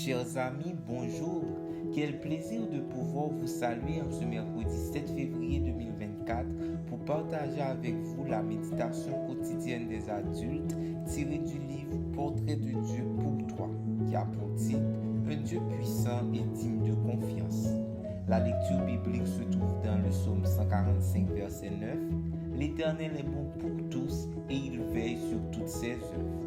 Chers amis, bonjour. Quel plaisir de pouvoir vous saluer en ce mercredi 7 février 2024 pour partager avec vous la méditation quotidienne des adultes tirée du livre Portrait de Dieu pour toi, qui a pour titre Un Dieu puissant et digne de confiance. La lecture biblique se trouve dans le psaume 145, verset 9. L'Éternel est bon pour tous et il veille sur toutes ses œuvres.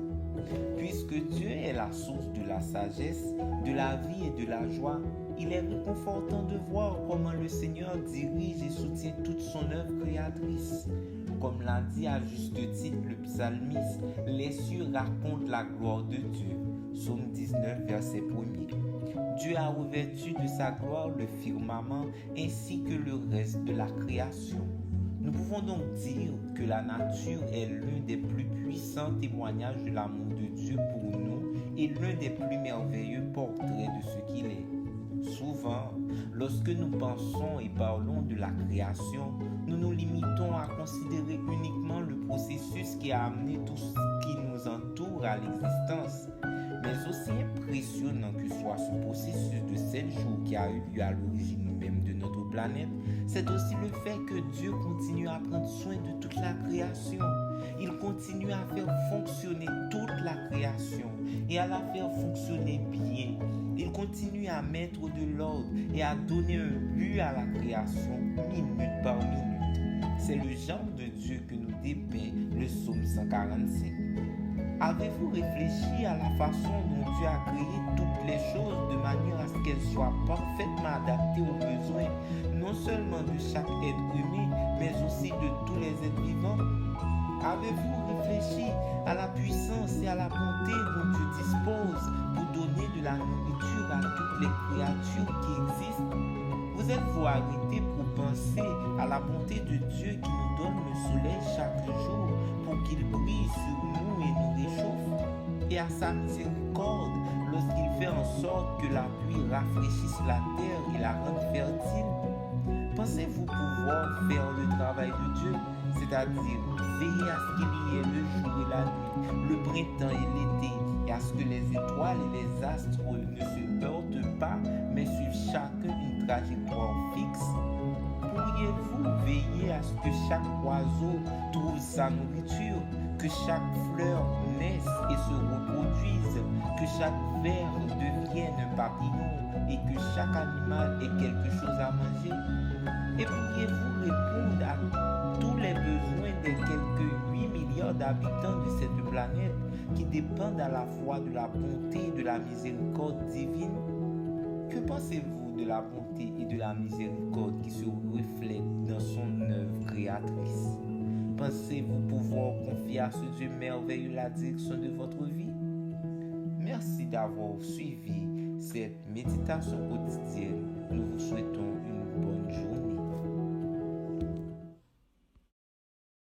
Puisque Dieu est la source de la sagesse, de la vie et de la joie, il est réconfortant de voir comment le Seigneur dirige et soutient toute son œuvre créatrice. Comme l'a dit à juste titre le psalmiste, les cieux racontent la gloire de Dieu. Psaume 19, verset 1er. Dieu a revêtu de sa gloire le firmament ainsi que le reste de la création. Nous pouvons donc dire que la nature est l'un des plus puissants témoignages de l'amour de Dieu pour nous et l'un des plus merveilleux portraits de ce qu'il est. Souvent, lorsque nous pensons et parlons de la création, nous nous limitons à considérer uniquement le processus qui a amené tout ce qui nous entoure à l'existence. Mais aussi impressionnant que soit ce processus de 7 jours qui a eu lieu à l'origine même de notre planète, c'est aussi le fait que Dieu continue à prendre soin de toute la création. Il continue à faire fonctionner toute la création et à la faire fonctionner bien. Il continue à mettre de l'ordre et à donner un but à la création minute par minute. C'est le genre de Dieu que nous dépeint le psaume 145. Avez-vous réfléchi à la façon dont Dieu a créé toutes les choses de manière à ce qu'elles soient parfaitement adaptées aux besoins, non seulement de chaque être humain, mais aussi de tous les êtres vivants? Avez-vous réfléchi à la puissance et à la bonté dont Dieu dispose pour donner de la nourriture à toutes les créatures qui existent? Vous êtes-vous arrêté pour penser à la bonté de Dieu qui nous donne le soleil chaque jour pour qu'il brille sur nous et nous réchauffe, et à sa miséricorde lorsqu'il fait en sorte que la pluie rafraîchisse la terre et la rende fertile? Pensez-vous pouvoir faire le travail de Dieu, c'est-à-dire veiller à ce qu'il y ait le jour et la nuit, le printemps et l'été, et à ce que les étoiles et les astres ne se heurtent pas, mais suivent chacun une trajectoire fixe? Pourriez-vous veiller à ce que chaque oiseau trouve sa nourriture, que chaque fleur naisse et se reproduise, que chaque ver devienne un papillon et que chaque animal ait quelque chose à manger? Et pourriez-vous répondre à tous les besoins des quelques 8 milliards d'habitants de cette planète qui dépendent à la fois de la bonté et de la miséricorde divine? Que pensez-vous de la bonté et de la miséricorde qui se reflètent dans son œuvre créatrice? Pensez-vous pouvoir confier à ce Dieu merveilleux la direction de votre vie? Merci d'avoir suivi cette méditation quotidienne. Nous vous souhaitons